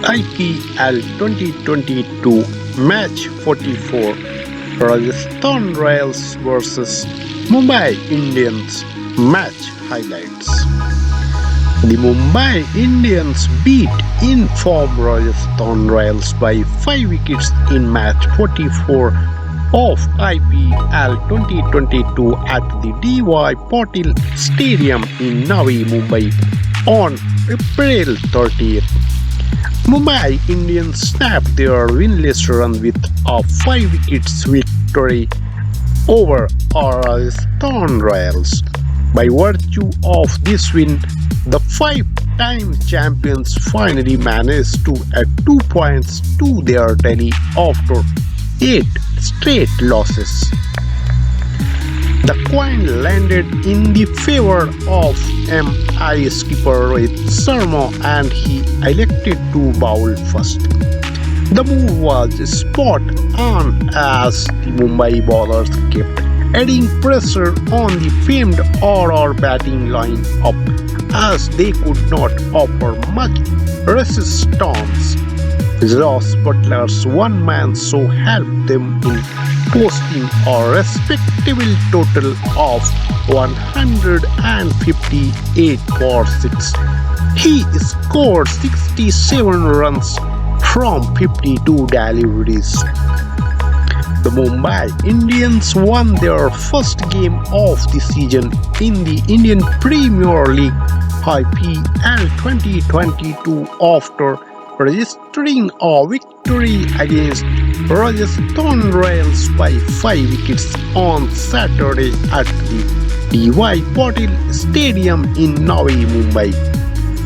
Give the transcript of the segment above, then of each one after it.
IPL 2022 Match 44 Rajasthan Royals vs Mumbai Indians Match Highlights. The Mumbai Indians beat in-form Rajasthan Royals by 5 wickets in Match 44 of IPL 2022 at the D.Y. Patil Stadium in Navi Mumbai on April 30th. Mumbai Indians snapped their winless run with a 5 wickets victory over Rajasthan Royals. By virtue of this win, the 5-time champions finally managed to add 2 points to their tally after 8 straight losses. The coin landed in the favor of MI skipper Rohit Sharma and he elected to bowl first. The move was spot on as the Mumbai bowlers kept adding pressure on the famed RR batting line-up as they could not offer much resistance. Josh Butler's one-man show helped them in posting a respectable total of 158 for 6. He scored 67 runs from 52 deliveries. The Mumbai Indians won their first game of the season in the Indian Premier League IPL 2022 after registering a victory against Rajasthan Royals by 5 wickets on Saturday at the D.Y. Patil Stadium in Navi Mumbai.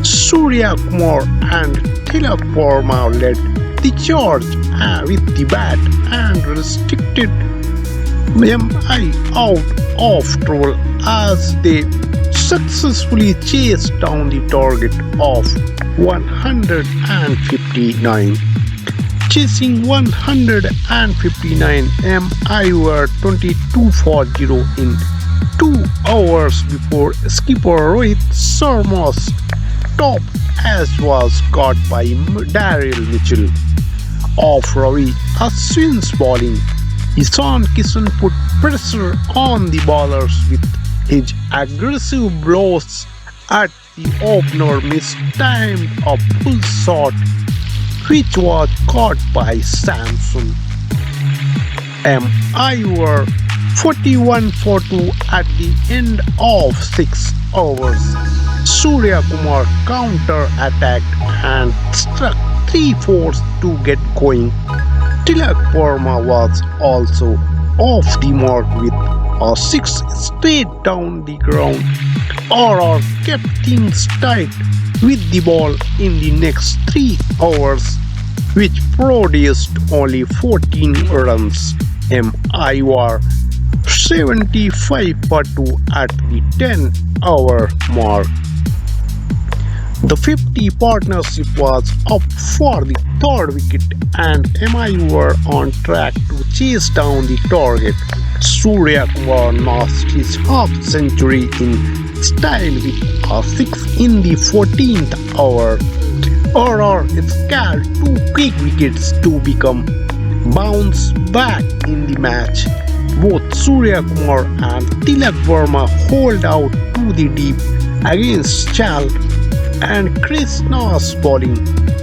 Surya Kumar and Tilak Verma led the charge with the bat and restricted MI out of trouble as they successfully chased down the target of 159. Chasing 159, MI were 22 for 0 in 2 hours before skipper Rohit Sharma's top as was caught by Daryl Mitchell. Off Ravi Ashwin's bowling, Ishan Kishan put pressure on the bowlers with his aggressive blows at the opener mistimed a full shot which was caught by Samson. MI were 41 for 2 at the end of 6 hours. Surya Kumar counter-attacked and struck 3 fours to get going. Tilak Verma was also off the mark with a 6 straight down the ground. RR kept things tight with the ball in the next 3 hours, which produced only 14 runs. MI were 75 for 2 at the 10-hour mark. The 50 partnership was up for the 3rd wicket and MI were on track to chase down the target. Surya Kumar notched his half-century in style with a 6 in the 14th hour. RR scaled 2 quick wickets to become bounce back in the match. Both Surya Kumar and Tilak Verma hold out to the deep against Chal and Krishna's bowling,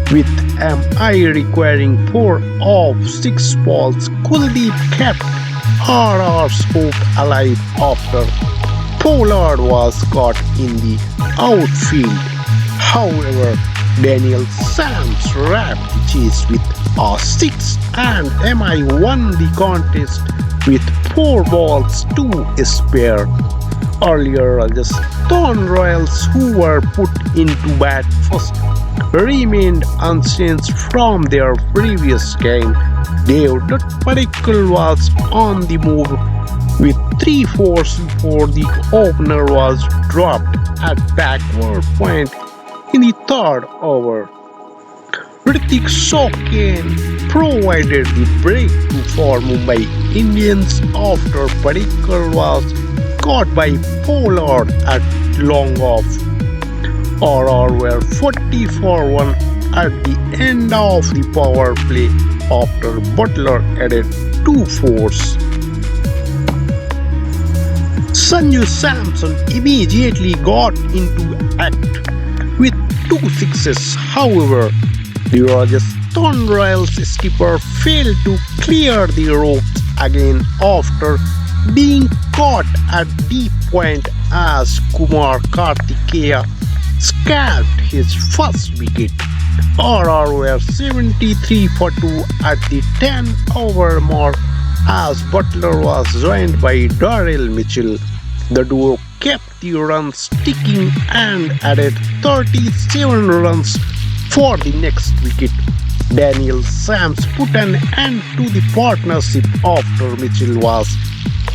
with MI requiring 4 of 6 balls. Kuldeep kept RR's hope alive after Pollard was caught in the outfield. However, Daniel Sams wrapped the chase with a 6 and MI won the contest with 4 balls to spare. Earlier, Rajasthan Royals, who were put into bat first, remained unchanged from their previous game. Devdutt Padikkal was on the move with 3 fours before the opener was dropped at backward point in the 3rd over. Hrithik Shokane provided the breakthrough for Mumbai Indians after Padikkal was caught by Pollard at long off. RR were 40 for 1 at the end of the power play after Butler added 2 fours. Sanju Samson immediately got into act with 2 sixes. However, the Rajasthan Royals skipper failed to clear the ropes again after being caught at deep point as Kumar Kartikeya scalped his first wicket. RR were 73 for 2 at the 10-over mark as Butler was joined by Darrell Mitchell. The duo kept the runs ticking and added 37 runs for the next wicket. Daniel Sams put an end to the partnership after Mitchell was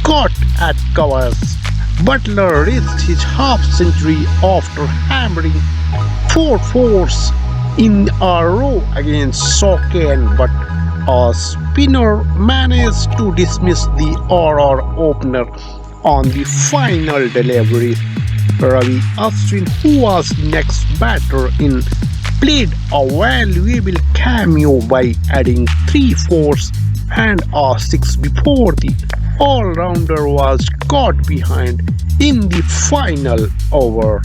caught at covers. Butler reached his half-century after hammering 4 fours in a row against Soken, but a spinner managed to dismiss the RR opener on the final delivery. Ravi Ashwin, who was the next batter in, played a valuable cameo by adding 3 fours and a 6 before the all-rounder was caught behind in the final over.